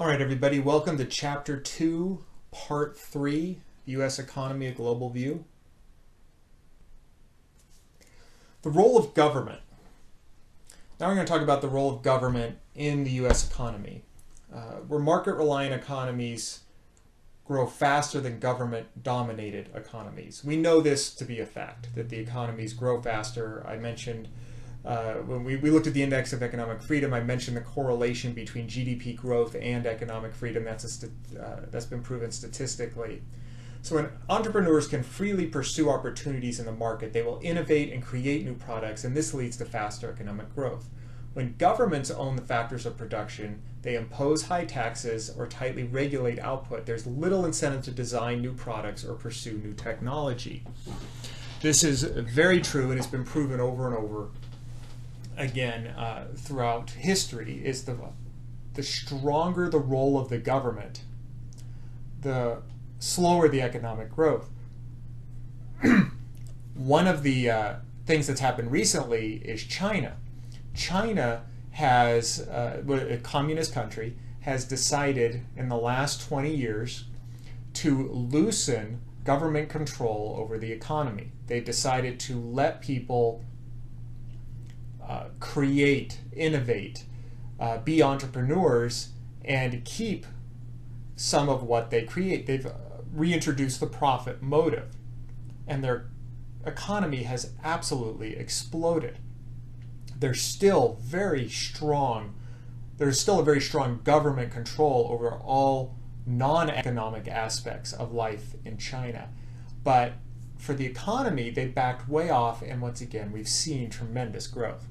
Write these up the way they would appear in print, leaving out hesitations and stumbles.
All right, everybody, welcome to Chapter 2, Part 3, U.S. Economy, A Global View. The role of government. Now we're going to talk about the role of government in the U.S. economy. Where market-reliant economies grow faster than government-dominated economies. We know this to be a fact, that the economies grow faster. I mentioned when we looked at the Index of Economic Freedom, I mentioned the correlation between GDP growth and economic freedom. That's been proven statistically. So when entrepreneurs can freely pursue opportunities in the market, they will innovate and create new products, and this leads to faster economic growth. When governments own the factors of production, they impose high taxes or tightly regulate output. There's little incentive to design new products or pursue new technology. This is very true, and it's been proven over and over again throughout history. Is the stronger the role of the government, the slower the economic growth. One of the things that's happened recently is China. China has, a communist country, has decided in the last 20 years to loosen government control over the economy. They've decided to let people create, innovate, be entrepreneurs, and keep some of what they create. They've reintroduced the profit motive, and their economy has absolutely exploded. There's still a very strong government control over all non-economic aspects of life in China. But for the economy, they backed way off, and once again, we've seen tremendous growth.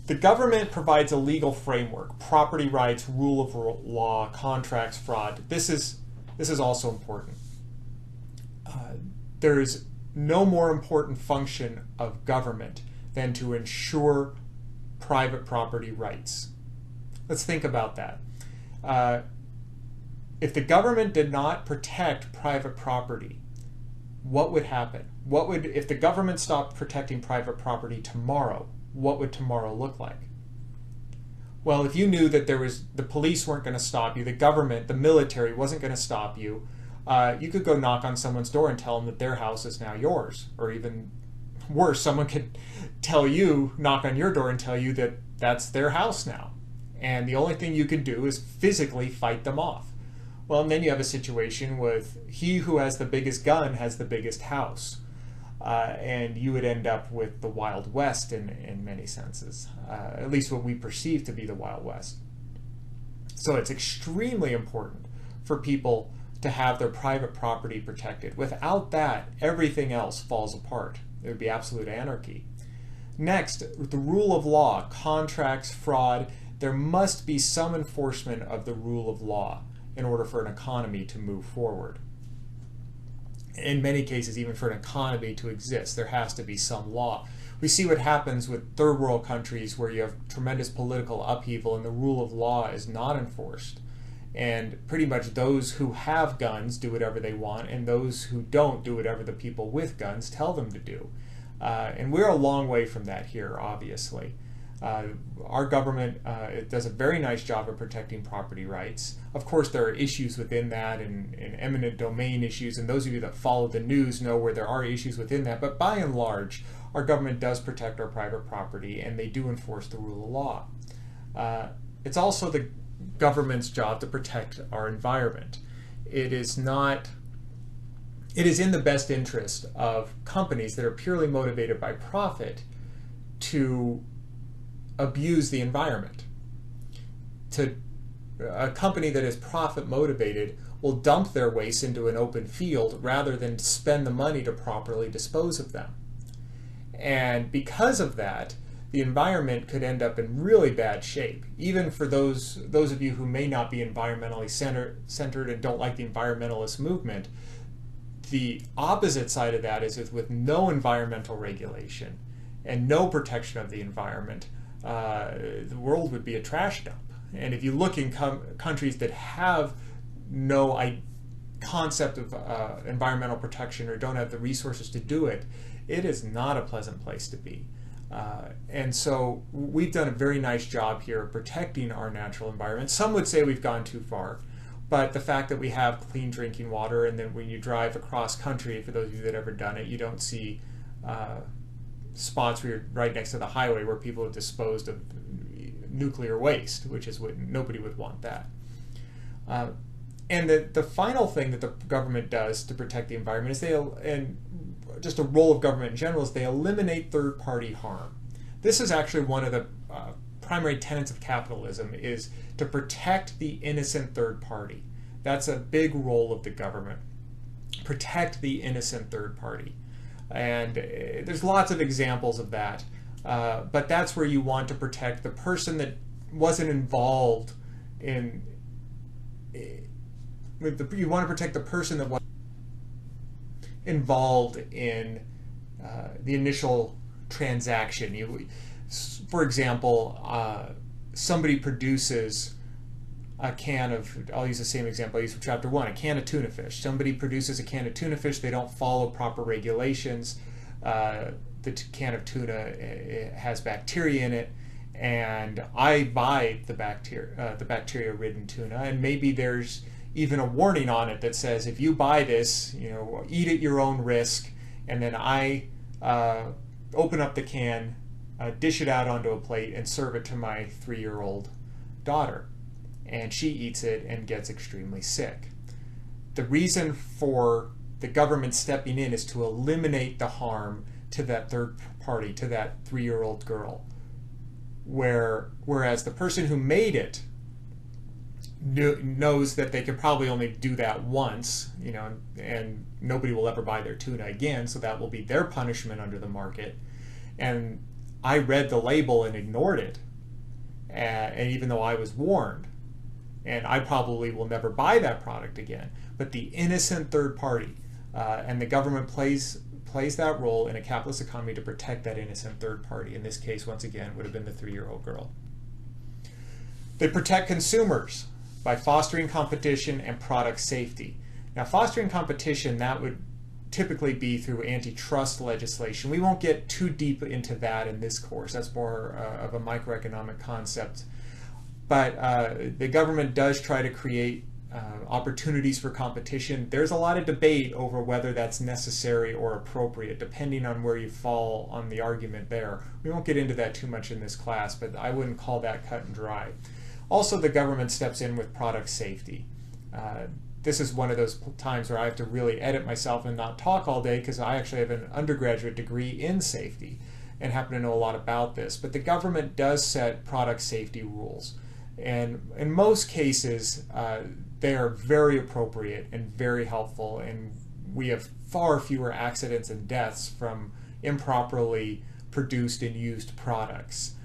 The government provides a legal framework: property rights, rule of law, contracts, fraud. This is also important. There's no more important function of government than to ensure private property rights. Let's think about that. If the government did not protect private property, what would happen? If the government stopped protecting private property tomorrow, what would tomorrow look like? Well, if you knew that the police weren't going to stop you, the government, the military wasn't going to stop you, you could go knock on someone's door and tell them that their house is now yours. Or even worse, someone could knock on your door and tell you that that's their house now. And the only thing you could do is physically fight them off. Well, and then you have a situation with he who has the biggest gun has the biggest house. And you would end up with the Wild West in many senses, at least what we perceive to be the Wild West. So it's extremely important for people to have their private property protected. Without that, everything else falls apart. It would be absolute anarchy. Next, the rule of law, contracts, fraud. There must be some enforcement of the rule of law in order for an economy to move forward. In many cases, even for an economy to exist, there has to be some law. We see what happens with third world countries where you have tremendous political upheaval and the rule of law is not enforced. And pretty much those who have guns do whatever they want, and those who don't do whatever the people with guns tell them to do. And we're a long way from that here, obviously. Our government does a very nice job of protecting property rights. Of course, there are issues within that and eminent domain issues, and those of you that follow the news know where there are issues within that. But by and large, our government does protect our private property, and they do enforce the rule of law. It's also the government's job to protect our environment. It is in the best interest of companies that are purely motivated by profit to abuse the environment. A company that is profit motivated will dump their waste into an open field rather than spend the money to properly dispose of them. And because of that, the environment could end up in really bad shape. Even for those of you who may not be environmentally centered and don't like the environmentalist movement, the opposite side of that is with no environmental regulation and no protection of the environment, the world would be a trash dump. And if you look in countries that have no concept of environmental protection or don't have the resources to do it, it is not a pleasant place to be. And so we've done a very nice job here of protecting our natural environment. Some would say we've gone too far, but the fact that we have clean drinking water, and then when you drive across country, for those of you that have ever done it, you don't see spots where you're right next to the highway where people have disposed of nuclear waste, which is what nobody would want that. And the final thing that the government does to protect the environment is and just a role of government in general, is they eliminate third-party harm. This is actually one of the primary tenets of capitalism, is to protect the innocent third party. That's a big role of the government. Protect the innocent third party. And there's lots of examples of that. But that's where you want to protect the person that wasn't involved in... You want to protect the person that was involved in the initial transaction. For example, somebody produces a can of, I'll use the same example I used from chapter 1, a can of tuna fish. Somebody produces a can of tuna fish, they don't follow proper regulations. The can of tuna has bacteria in it, and I buy the bacteria-ridden tuna, and maybe there's even a warning on it that says, if you buy this, eat at your own risk, and then I open up the can, dish it out onto a plate, and serve it to my 3-year-old daughter. And she eats it and gets extremely sick. The reason for the government stepping in is to eliminate the harm to that third party, to that 3-year-old girl. Whereas the person who made it knows that they could probably only do that once, and nobody will ever buy their tuna again, so that will be their punishment under the market. And I read the label and ignored it, and even though I was warned, and I probably will never buy that product again. But the innocent third party, and the government plays that role in a capitalist economy to protect that innocent third party. In this case, once again, would have been the 3-year-old girl. They protect consumers by fostering competition and product safety. Now, fostering competition, that would typically be through antitrust legislation. We won't get too deep into that in this course. That's more of a microeconomic concept. But the government does try to create opportunities for competition. There's a lot of debate over whether that's necessary or appropriate, depending on where you fall on the argument there. We won't get into that too much in this class, but I wouldn't call that cut and dry. Also, the government steps in with product safety. This is one of those times where I have to really edit myself and not talk all day, because I actually have an undergraduate degree in safety and happen to know a lot about this. But the government does set product safety rules. And in most cases, they are very appropriate and very helpful, and we have far fewer accidents and deaths from improperly produced and used products.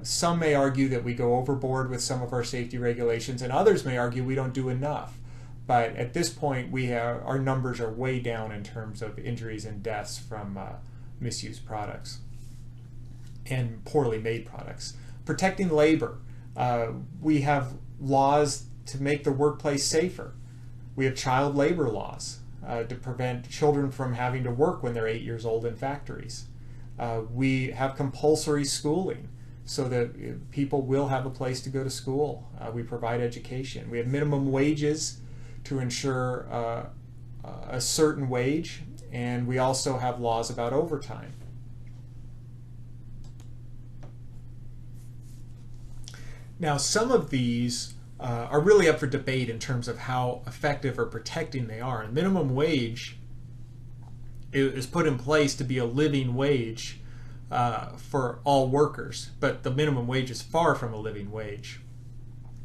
Some may argue that we go overboard with some of our safety regulations, and others may argue we don't do enough. But at this point, our numbers are way down in terms of injuries and deaths from misused products and poorly made products. Protecting labor. We have laws to make the workplace safer. We have child labor laws to prevent children from having to work when they're 8 years old in factories. We have compulsory schooling so that people will have a place to go to school. We provide education. We have minimum wages to ensure a certain wage, and we also have laws about overtime. Now, some of these are really up for debate in terms of how effective or protecting they are. And minimum wage is put in place to be a living wage for all workers, but the minimum wage is far from a living wage.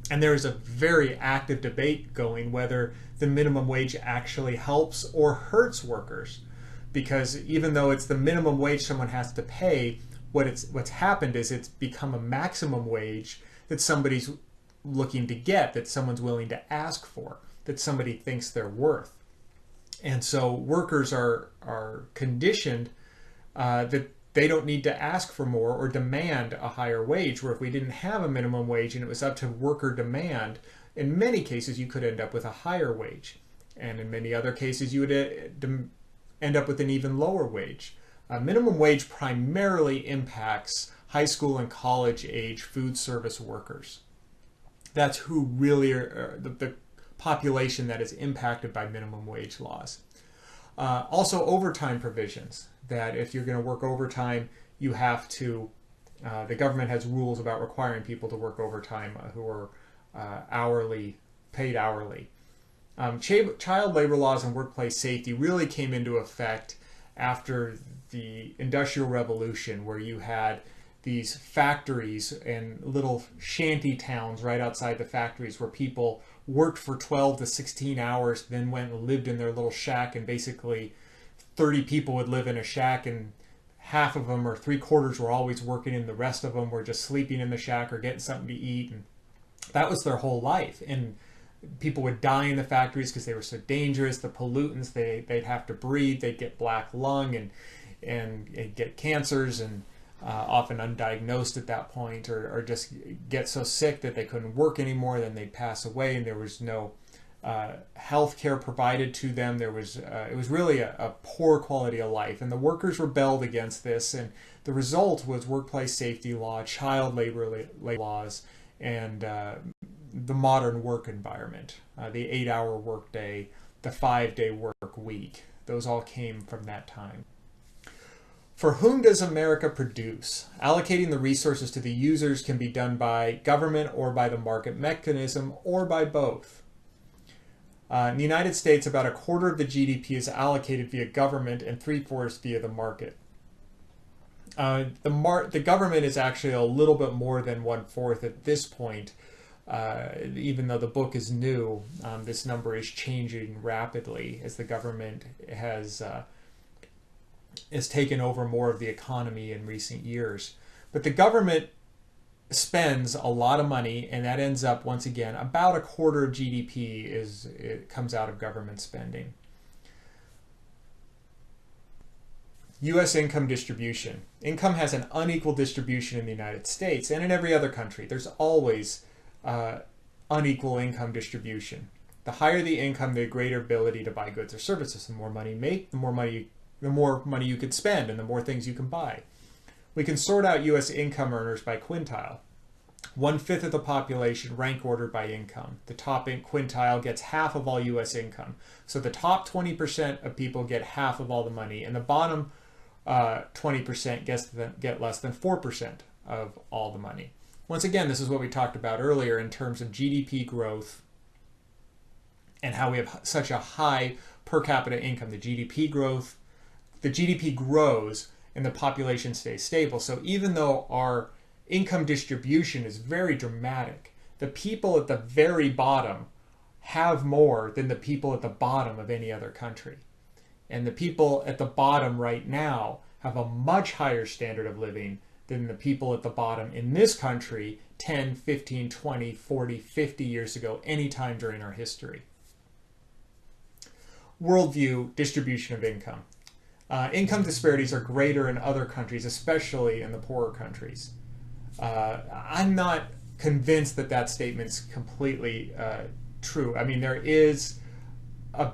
And there is a very active debate going whether the minimum wage actually helps or hurts workers. Because even though it's the minimum wage someone has to pay, what's happened is it's become a maximum wage that somebody's looking to get, that someone's willing to ask for, that somebody thinks they're worth. And so workers are conditioned that they don't need to ask for more or demand a higher wage, where if we didn't have a minimum wage and it was up to worker demand, in many cases you could end up with a higher wage. And in many other cases you would end up with an even lower wage. Minimum wage primarily impacts high school and college age food service workers. That's who really are the population that is impacted by minimum wage laws. Also, overtime provisions, that if you're going to work overtime, you have to, the government has rules about requiring people to work overtime who are paid hourly. Child labor laws and workplace safety really came into effect after the Industrial Revolution, where you had these factories and little shanty towns right outside the factories where people worked for 12 to 16 hours, then went and lived in their little shack, and basically 30 people would live in a shack, and half of them or three-quarters were always working and the rest of them were just sleeping in the shack or getting something to eat, and that was their whole life. And people would die in the factories because they were so dangerous, the pollutants they'd have to breathe, they'd get black lung and get cancers, and often undiagnosed at that point, or just get so sick that they couldn't work anymore, then they'd pass away, and there was no health care provided to them. It was really a poor quality of life, and the workers rebelled against this, and the result was workplace safety law, child labor laws, and the modern work environment, the 8-hour workday, the 5-day work week. Those all came from that time. For whom does America produce? Allocating the resources to the users can be done by government or by the market mechanism or by both. In the United States, about a quarter of the GDP is allocated via government and 3/4 via the market. The government is actually a little bit more than 1/4 at this point. Even though the book is new, this number is changing rapidly as the government has taken over more of the economy in recent years. But the government spends a lot of money, and that ends up, once again, about a quarter of GDP it comes out of government spending. U.S. income distribution. Income has an unequal distribution in the United States and in every other country. There's always unequal income distribution. The higher the income, the greater ability to buy goods or services. The more money you make, the more money you could spend, and the more things you can buy. We can sort out U.S. income earners by quintile. 1/5 of the population rank ordered by income. The top quintile gets half of all U.S. income. So the top 20% of people get half of all the money, and the bottom 20% get less than 4% of all the money. Once again, this is what we talked about earlier in terms of GDP growth and how we have such a high per capita income. The GDP grows and the population stays stable. So even though our income distribution is very dramatic, the people at the very bottom have more than the people at the bottom of any other country. And the people at the bottom right now have a much higher standard of living than the people at the bottom in this country 10, 15, 20, 40, 50 years ago, any time during our history. Worldview, distribution of income. Income disparities are greater in other countries, especially in the poorer countries. I'm not convinced that that statement's completely true. I mean, there is a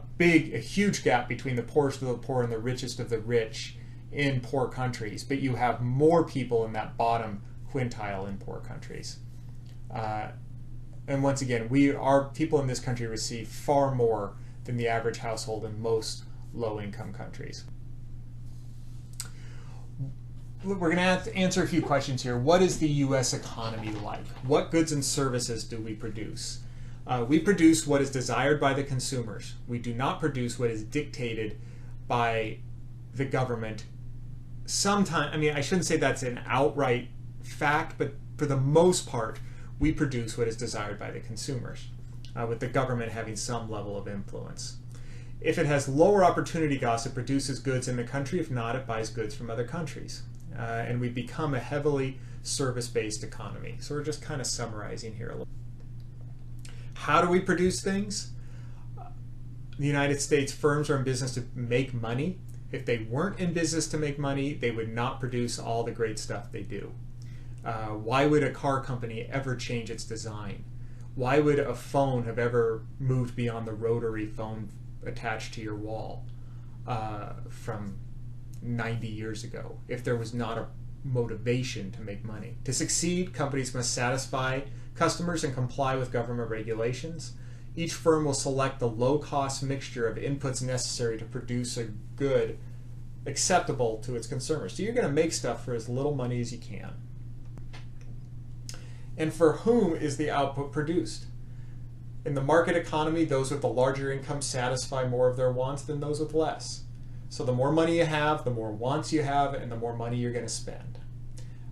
huge gap between the poorest of the poor and the richest of the rich in poor countries, but you have more people in that bottom quintile in poor countries. And once again, our people in this country receive far more than the average household in most low-income countries. We're going to have to answer a few questions here. What is the U.S. economy like? What goods and services do we produce? We produce what is desired by the consumers. We do not produce what is dictated by the government. Sometimes, I mean, I shouldn't say that's an outright fact, but for the most part, we produce what is desired by the consumers, with the government having some level of influence. If it has lower opportunity costs, it produces goods in the country. If not, it buys goods from other countries. And we become a heavily service-based economy. So we're just kind of summarizing here a little. How do we produce things? The United States firms are in business to make money. If they weren't in business to make money, they would not produce all the great stuff they do. Why would a car company ever change its design? Why would a phone have ever moved beyond the rotary phone attached to your wall from 90 years ago if there was not a motivation to make money. To succeed, companies must satisfy customers and comply with government regulations. Each firm will select the low-cost mixture of inputs necessary to produce a good acceptable to its consumers. So you're going to make stuff for as little money as you can. And for whom is the output produced? In the market economy, those with the larger income satisfy more of their wants than those with less. So the more money you have, the more wants you have, and the more money you're going to spend.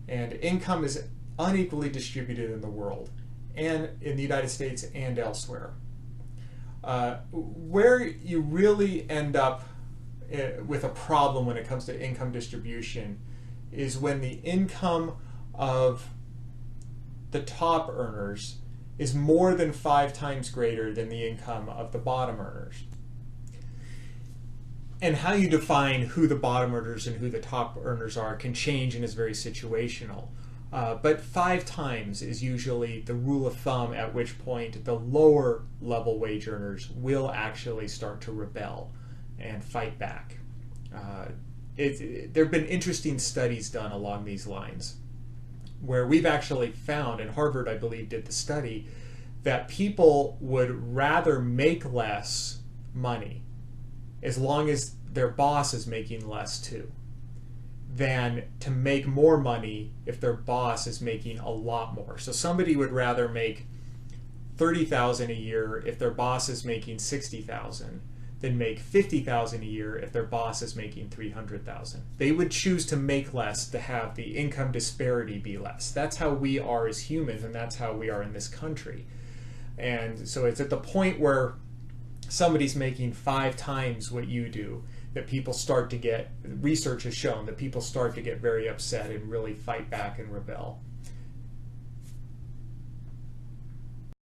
And income is unequally distributed in the world, and in the United States and elsewhere. Where you really end up with a problem when it comes to income distribution is when the income of the top earners is more than 5 times greater than the income of the bottom earners. And how you define who the bottom earners and who the top earners are can change and is very situational. But 5 times is usually the rule of thumb at which point the lower level wage earners will actually start to rebel and fight back. There have been interesting studies done along these lines, where we've actually found, and Harvard, I believe, did the study, that people would rather make less money as long as their boss is making less too, than to make more money if their boss is making a lot more. So somebody would rather make $30,000 a year if their boss is making $60,000 than make $50,000 a year if their boss is making $300,000. They would choose to make less to have the income disparity be less. That's how we are as humans, and that's how we are in this country. And so it's at the point where somebody's making 5 times what you do that people start to get, research has shown that people start to get very upset and really fight back and rebel.